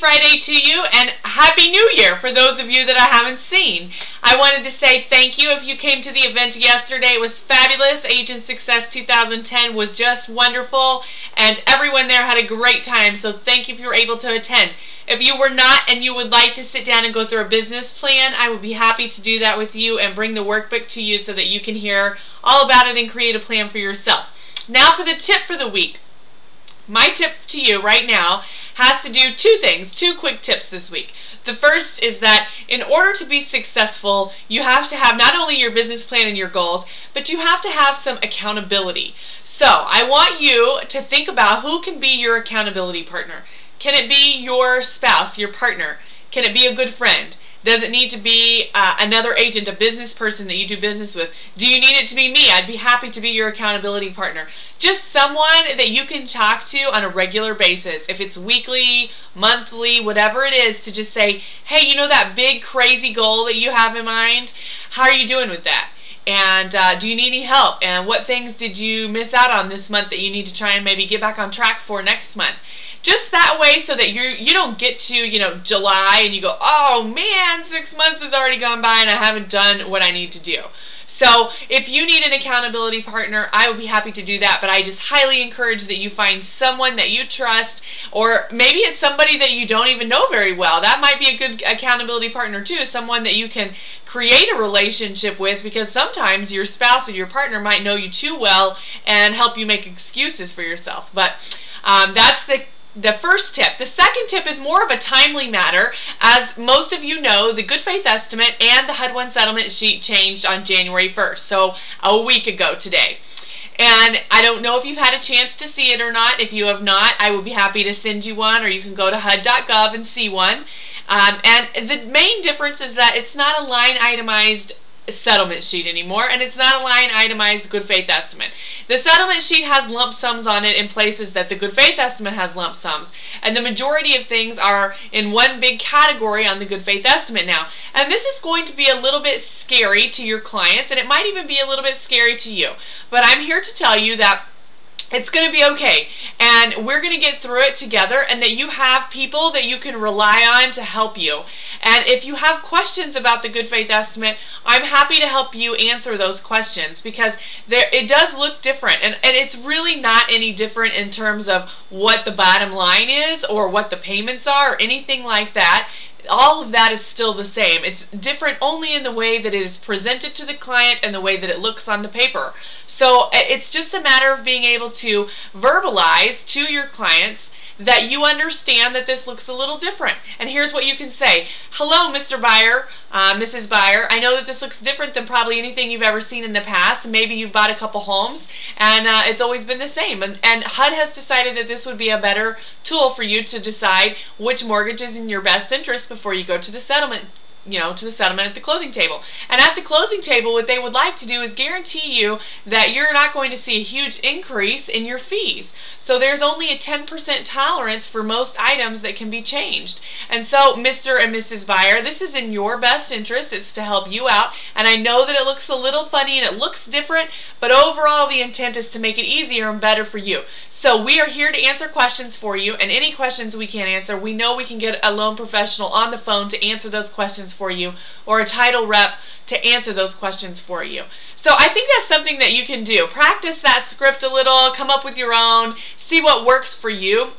Friday to you, and Happy New Year for those of you that I haven't seen. I wanted to say thank you if you came to the event yesterday. It was fabulous. Agent Success 2010 was just wonderful, and everyone there had a great time, so thank you if you were able to attend. If you were not and you would like to sit down and go through a business plan, I would be happy to do that with you and bring the workbook to you so that you can hear all about it and create a plan for yourself. Now for the tip for the week. My tip to you right now has to do two things, two quick tips this week. The first is that in order to be successful, you have to have not only your business plan and your goals, but you have to have some accountability. So I want you to think about who can be your accountability partner. Can it be your spouse, your partner? Can it be a good friend? Does it need to be another agent, a business person that you do business with? Do you need it to be me? I'd be happy to be your accountability partner. Just someone that you can talk to on a regular basis. If it's weekly, monthly, whatever it is, to just say, hey, you know that big crazy goal that you have in mind? How are you doing with that? And do you need any help? And what things did you miss out on this month that you need to try and maybe get back on track for next month? Just that way, so that you don't get to July and you go, oh man, 6 months has already gone by and I haven't done what I need to do. So if you need an accountability partner, I would be happy to do that, but I just highly encourage that you find someone that you trust, or maybe it's somebody that you don't even know very well. That might be a good accountability partner too, someone that you can create a relationship with, because sometimes your spouse or your partner might know you too well and help you make excuses for yourself. But that's the first tip. The second tip is more of a timely matter. As most of you know, the Good Faith Estimate and the HUD-1 settlement sheet changed on January 1st, so a week ago today. And I don't know if you've had a chance to see it or not. If you have not, I would be happy to send you one, or you can go to HUD.gov and see one. And the main difference is that it's not a line itemized settlement sheet anymore, and it's not a line itemized good faith estimate. The settlement sheet has lump sums on it in places that the good faith estimate has lump sums, and the majority of things are in one big category on the good faith estimate now. And this is going to be a little bit scary to your clients, and it might even be a little bit scary to you, but I'm here to tell you that it's going to be okay, and we're going to get through it together, and that you have people that you can rely on to help you. And if you have questions about the good faith estimate, I'm happy to help you answer those questions, because it does look different, and it's really not any different in terms of what the bottom line is or what the payments are or anything like that. All of that is still the same. It's different only in the way that it is presented to the client and the way that it looks on the paper. So it's just a matter of being able to verbalize to your clients that you understand that this looks a little different. And here's what you can say. Hello, Mr. Buyer, Mrs. Buyer. I know that this looks different than probably anything you've ever seen in the past. Maybe you've bought a couple homes and it's always been the same. And HUD has decided that this would be a better tool for you to decide which mortgage is in your best interest before you go to the settlement at the closing table. And at the closing table, what they would like to do is guarantee you that you're not going to see a huge increase in your fees. So there's only a 10% tolerance for most items that can be changed. And so, Mr. and Mrs. Buyer, this is in your best interest. It's to help you out. And I know that it looks a little funny and it looks different, but overall the intent is to make it easier and better for you. So we are here to answer questions for you, and any questions we can't answer, we know we can get a loan professional on the phone to answer those questions for you, or a title rep to answer those questions for you. So I think that's something that you can do. Practice that script a little, come up with your own, see what works for you.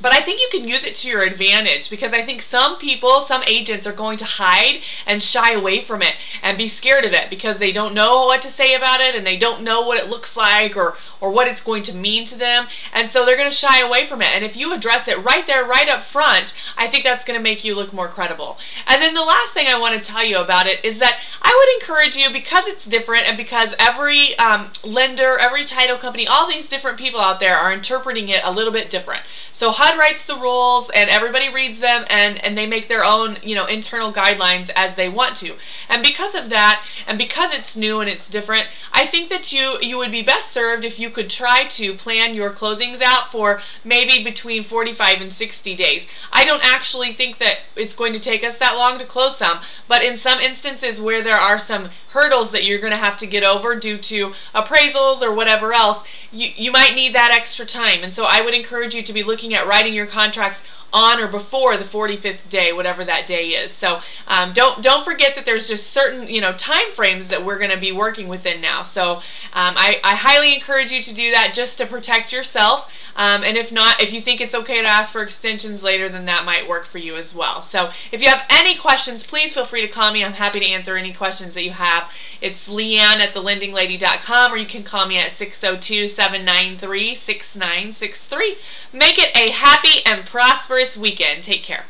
But I think you can use it to your advantage, because I think some people, some agents are going to hide and shy away from it and be scared of it because they don't know what to say about it, and they don't know what it looks like or what it's going to mean to them, and so they're going to shy away from it. And if you address it right there, right up front, I think that's going to make you look more credible. And then the last thing I want to tell you about it is that I would encourage you, because it's different and because every lender, every title company, all these different people out there are interpreting it a little bit different. So HUD writes the rules and everybody reads them, and they make their own internal guidelines as they want to. And because of that, and because it's new and it's different, I think that you would be best served if you could try to plan your closings out for maybe between 45 and 60 days. I don't actually think that it's going to take us that long to close some, but in some instances where there are some hurdles that you're going to have to get over due to appraisals or whatever else, you might need that extra time. And so I would encourage you to be looking at writing your contracts on or before the 45th day, whatever that day is. So don't forget that there's just certain time frames that we're going to be working within now. So I highly encourage you to do that just to protect yourself. And if not, if you think it's okay to ask for extensions later, then that might work for you as well. So if you have any questions, please feel free to call me. I'm happy to answer any questions that you have. It's Leanne@thelendinglady.com, or you can call me at 602-793-6963. Make it a happy and prosperous weekend. Take care.